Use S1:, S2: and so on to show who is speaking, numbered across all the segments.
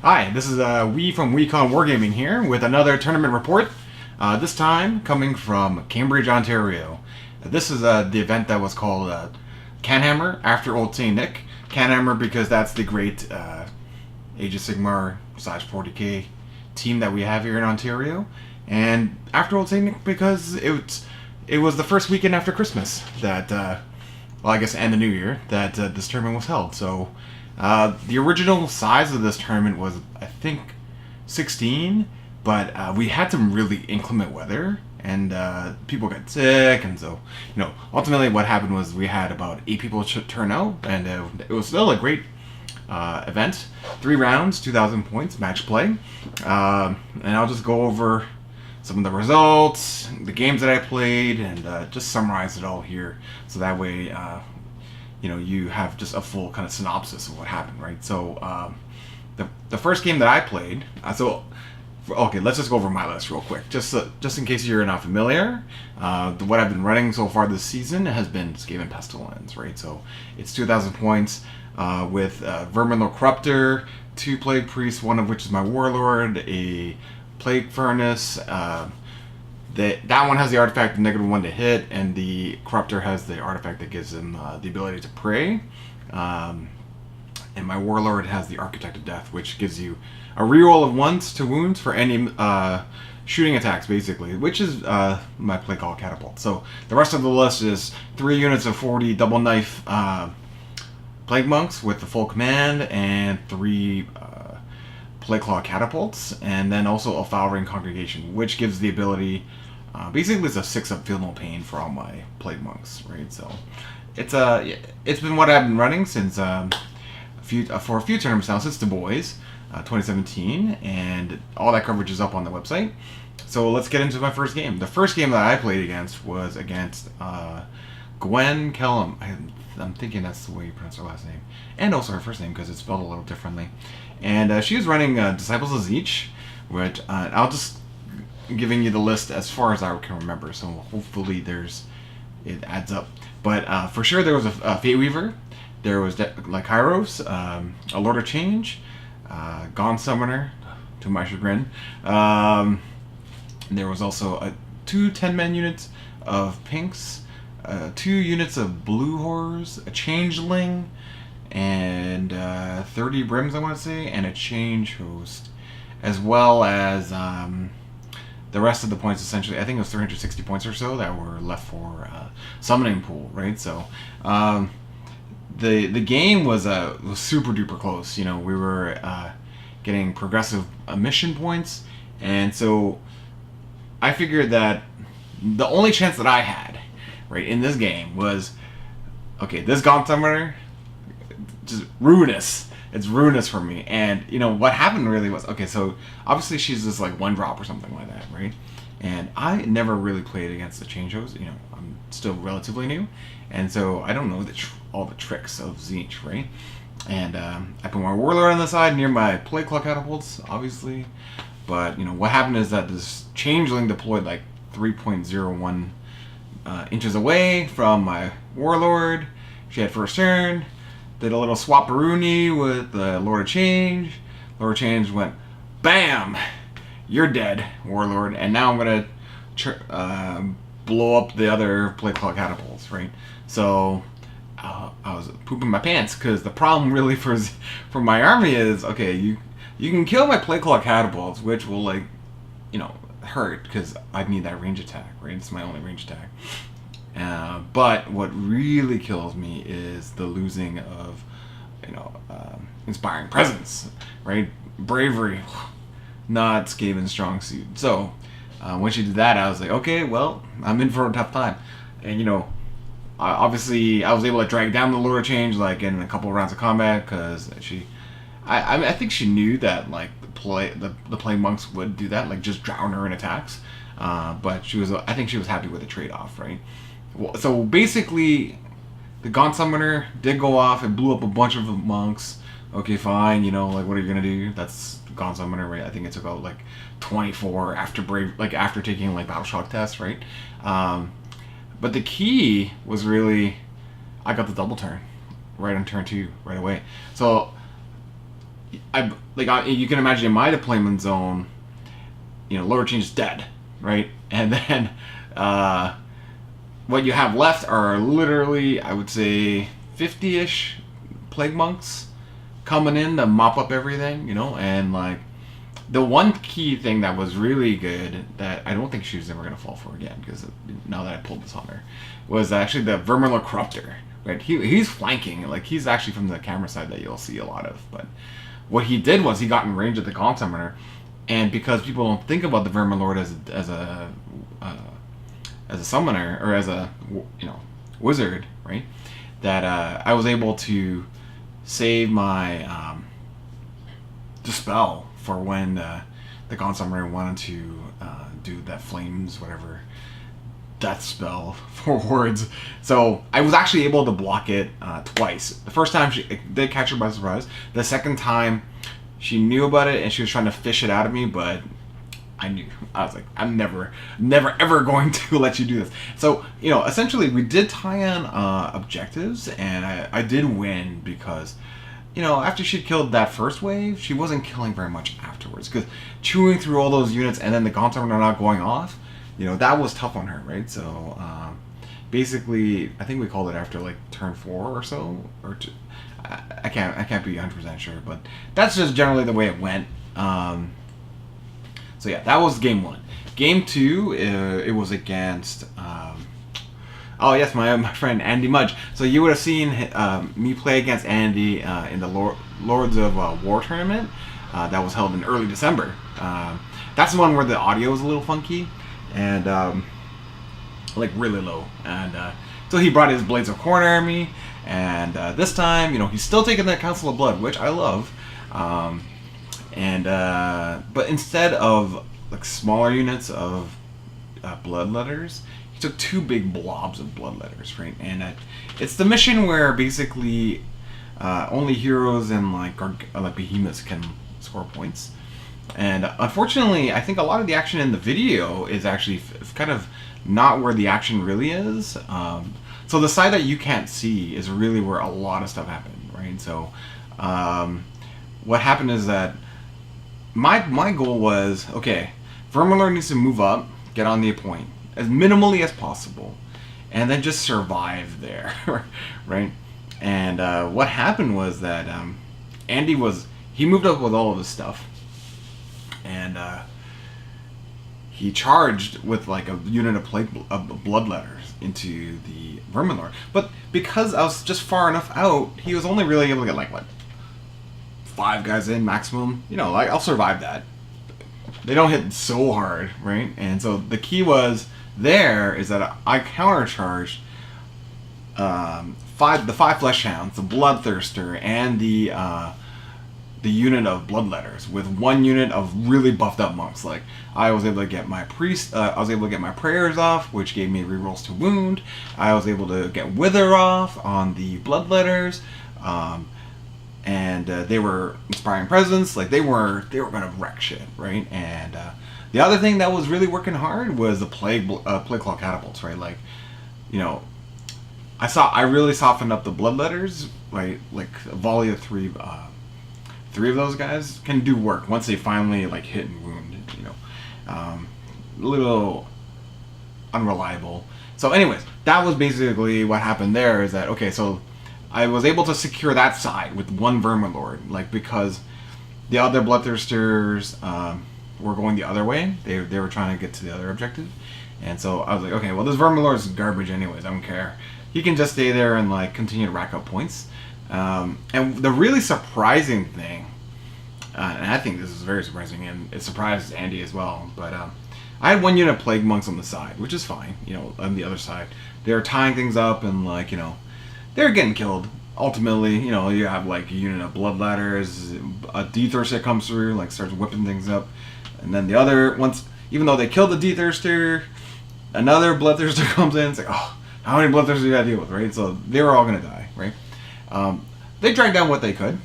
S1: Hi, this is We from WeCon Wargaming here with another tournament report. This time coming from Cambridge, Ontario. This is the event that was called Canhammer after Old St. Nick. Canhammer because that's the great Age of Sigmar / 40k team that we have here in Ontario. And after Old St. Nick because it was the first weekend after Christmas that, well, I guess, and the New Year, that this tournament was held. So the original size of this tournament was, I think, 16, but we had some really inclement weather, and people got sick, and so, ultimately what happened was we had about 8 people turn out, and it was still a great event. 3 rounds, 2,000 points, match play, and I'll just go over some of the results, the games that I played, and just summarize it all here, so that way you have just a full kind of synopsis of what happened, right? So the first game that I played, okay, let's just go over my list real quick, just in case you're not familiar. What I've been running so far this season has been Skaven Pestilence, right? So it's 2,000 points with Vermin the Corruptor, 2 Plague Priests, one of which is my Warlord, a Plague Furnace. That one has the artifact -1 to hit, and the Corruptor has the artifact that gives him the ability to pray. And my Warlord has the Architect of Death, which gives you a reroll of 1 to wounds for any shooting attacks, basically, which is my Plague Claw Catapult. So the rest of the list is 3 units of 40 double knife Plague Monks with the full command, and 3 Plague Claw Catapults, and then also a Foul Ring Congregation, which gives the ability, basically it's a 6-up Feel No Pain for all my Plague Monks, right? So it's been what I've been running since for a few tournaments now, since Du Bois 2017, and all that coverage is up on the website. So let's get into my first game. The first game that I played against was against Gwen Kellum. I'm thinking that's the way you pronounce her last name, and also her first name because it's spelled a little differently. And she was running Disciples of Zeech, which I'll just giving you the list as far as I can remember. So hopefully it adds up. But for sure there was a Fate Weaver, there was like Kairos, a Lord of Change, Gaunt Summoner, to my chagrin. There was also 2 10-man units of Pinks, 2 units of Blue Horrors, a Changeling, and 30 Brims, I want to say, and a Change Host, as well as the rest of the points. Essentially, I think it was 360 points or so that were left for Summoning Pool, right? So the game was super duper close. We were getting progressive mission points, and so I figured that the only chance that I had, right, in this game was, okay, this Gaunt Summoner, just ruinous. It's ruinous for me. And what happened really was, okay, so obviously she's just like 1-drop or something like that, right? And I never really played against the Change Host. I'm still relatively new, and so I don't know all the tricks of Zeech, right? And I put my Warlord on the side near my Plague Claw Catapults, obviously. But what happened is that this Changeling deployed like 3.01 inches away from my Warlord. She had first turn. Did a little swap-a-rooney with the Lord of Change. Lord of Change went, BAM! You're dead, Warlord. And now I'm going to blow up the other Plague Claw Catapults, right? So I was pooping my pants, because the problem really for my army is, okay, you can kill my Plague Claw Catapults, which will, hurt, because I need that range attack, right? It's my only range attack. But what really kills me is the losing of, Inspiring Presence, right? Bravery, not Skaven's strong suit. So when she did that, I was like, okay, well, I'm in for a tough time. And obviously I was able to drag down the Lord of Change like in a couple of rounds of combat, because I think she knew that like the Plague Monks would do that, like just drown her in attacks. But I think she was happy with the trade-off, right? So basically, the Gaunt Summoner did go off. It blew up a bunch of monks. Okay, fine. Like, what are you gonna do? That's Gaunt Summoner, right? I think it took out like 24 after taking like Battle Shock tests, right? But the key was really, I got the double turn right on turn 2 right away. So you can imagine in my deployment zone, Lower Change is dead, right? And then what you have left are literally, I would say, 50-ish plague monks coming in to mop up everything, and like the one key thing that was really good that I don't think she was ever going to fall for again, because now that I pulled this on her, was actually the Vermilion Corruptor, right? He's flanking, like he's actually from the camera side that you'll see a lot of, but what he did was he got in range of the Gaunt Summoner, and because people don't think about the Vermilord as a summoner, or as a wizard, right? That I was able to save my dispel for when the Gaunt Summoner wanted to do that flames whatever death spell for wards. So I was actually able to block it twice. The first time it did catch her by surprise. The second time she knew about it and she was trying to fish it out of me, but I knew. I was like, I'm never ever going to let you do this. So, essentially we did tie on objectives, and I did win because, after she'd killed that first wave, she wasn't killing very much afterwards, because chewing through all those units and then the Gaunt Summoner not going off, that was tough on her, right? So, basically, I think we called it after like turn 4 or so, or two. I can't be 100% sure, but that's just generally the way it went. So yeah, that was game 1. Game 2, it was against, oh yes, my friend Andy Mudge. So you would have seen me play against Andy in the Lords of War tournament that was held in early December. That's the one where the audio was a little funky and like really low. And so he brought his Blades of Corn army, and this time, he's still taking the Council of Blood, which I love. But instead of like smaller units of bloodletters, he took 2 big blobs of bloodletters, right? And it's the mission where basically only heroes and like behemoths can score points. And unfortunately, I think a lot of the action in the video is actually kind of not where the action really is. So the side that you can't see is really where a lot of stuff happened, right? So what happened is that my goal was, okay, Vermilord needs to move up, get on the point as minimally as possible, and then just survive there, right? And what happened was that Andy he moved up with all of his stuff, and he charged with like a unit of bloodletters into the Vermilord. But because I was just far enough out, he was only really able to get like, what, 5 guys in maximum. Like I'll survive that. They don't hit so hard, right? And so the key was there is that I countercharged the 5 Flesh Hounds, the Bloodthirster, and the unit of Bloodletters with 1 unit of really buffed up monks. Like I was able to get my priest, I was able to get my prayers off, which gave me rerolls to wound. I was able to get Wither off on the Bloodletters. And they were inspiring presence. Like they were gonna wreck shit, right? And the other thing that was really working hard was the plague claw catapults, right? Like, I really softened up the bloodletters, right? Like a volley of 3 of those guys can do work once they finally like hit and wound. A little unreliable. So, anyways, that was basically what happened there. Is that okay? So I was able to secure that side with 1 Vermilord, like because the other Bloodthirsters were going the other way. They were trying to get to the other objective, and so I was like, okay, well this Vermilord is garbage anyways. I don't care. He can just stay there and like continue to rack up points. And the really surprising thing, and I think this is very surprising, and it surprised Andy as well. But I had 1 unit of Plague Monks on the side, which is fine. On the other side, they were tying things up and like they're getting killed. Ultimately, you have like a unit of Blood Ladders, a D-Thirster comes through, like starts whipping things up, and then the other even though they killed the D-Thirster, another Bloodthirster comes in. It's like, oh, how many Bloodthirsters do you gotta deal with, right? So they were all gonna die, right? They dragged down what they could,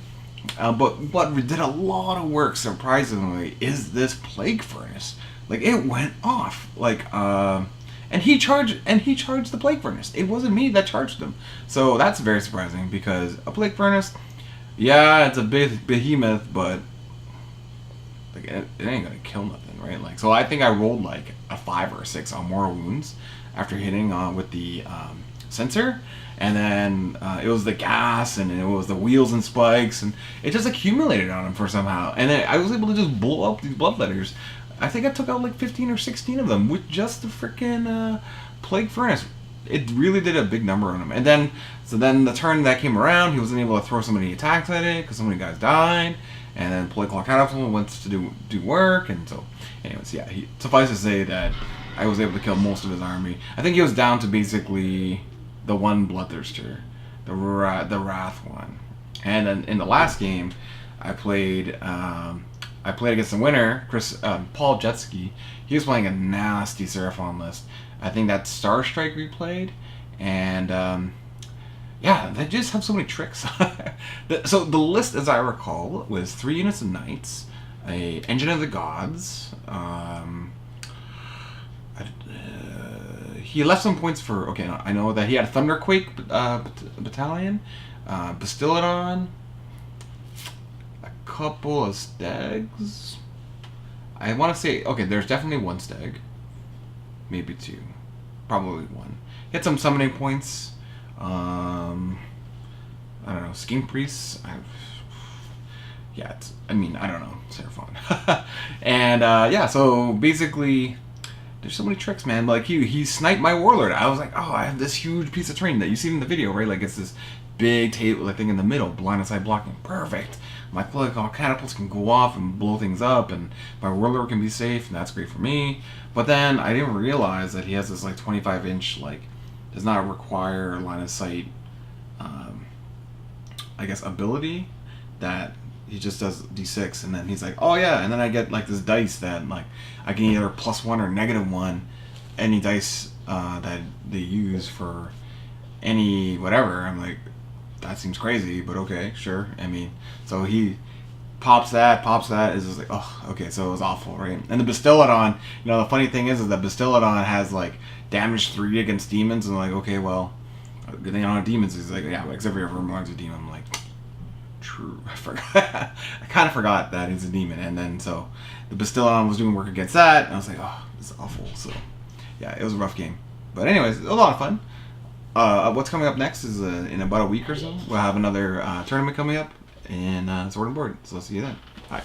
S1: but what did a lot of work, surprisingly, is this Plague Furnace. Like it went off, like. And he charged the Plague Furnace. It wasn't me that charged them. So that's very surprising because a Plague Furnace, Yeah, it's a big behemoth, but like it ain't gonna kill nothing, right? Like, so I think I rolled like a 5 or a 6 on mortal wounds after hitting with the sensor, and then it was the gas, and it was the wheels and spikes, and it just accumulated on him for somehow, and then I was able to just blow up these bloodletters. I think I took out like 15 or 16 of them with just the freaking plague furnace. It really did a big number on him, and then the turn that came around, he wasn't able to throw so many attacks at it because so many guys died. And then Plague Claw Catapult went to do work, and so, anyways, yeah. Suffice to say that I was able to kill most of his army. I think he was down to basically the one Bloodthirster, the Wrath one. And then in the last game, I played against the winner, Paul Jetski. He was playing a nasty Seraphon list. I think that's Star Strike we played, and yeah, they just have so many tricks. So the list, as I recall, was 3 units of knights, a Engine of the Gods. He left some points for. Okay, I know that he had a Thunderquake battalion, Bastiladon, a couple of Stags. I want to say, okay, there's definitely one Stag, maybe 2, probably 1. He had some summoning points. I don't know, Skin Priests. Yeah, I don't know, Seraphon. And yeah, so basically, there's so many tricks, man. Like he sniped my Warlord. I was like, oh, I have this huge piece of terrain that you see in the video, right? Like it's this big table, like thing in the middle, blind side blocking, perfect. My catapults can go off and blow things up, and my Warlord can be safe, and that's great for me. But then I didn't realize that he has this like 25-inch like. Does not require line of sight, I guess, ability that he just does D6, and then he's like, oh yeah, and then I get like this dice that like I can either +1 or -1, any dice that they use for any whatever. I'm like, that seems crazy, but okay, sure. I mean, so he pops that, is just like, oh, okay, so it was awful, right? And the Bastiladon, the funny thing is that Bastiladon has like damage 3 against demons, and like, okay, well, good thing I don't have demons. He's like, yeah, except for every monster's a demon. I'm like, true, I forgot. I kind of forgot that he's a demon, and then so the Bastiladon was doing work against that, and I was like, oh, this is awful. So yeah, it was a rough game, but anyways, a lot of fun. What's coming up next is in about a week or so, we'll have another tournament coming up in Sword and Board. So I'll see you then. Bye.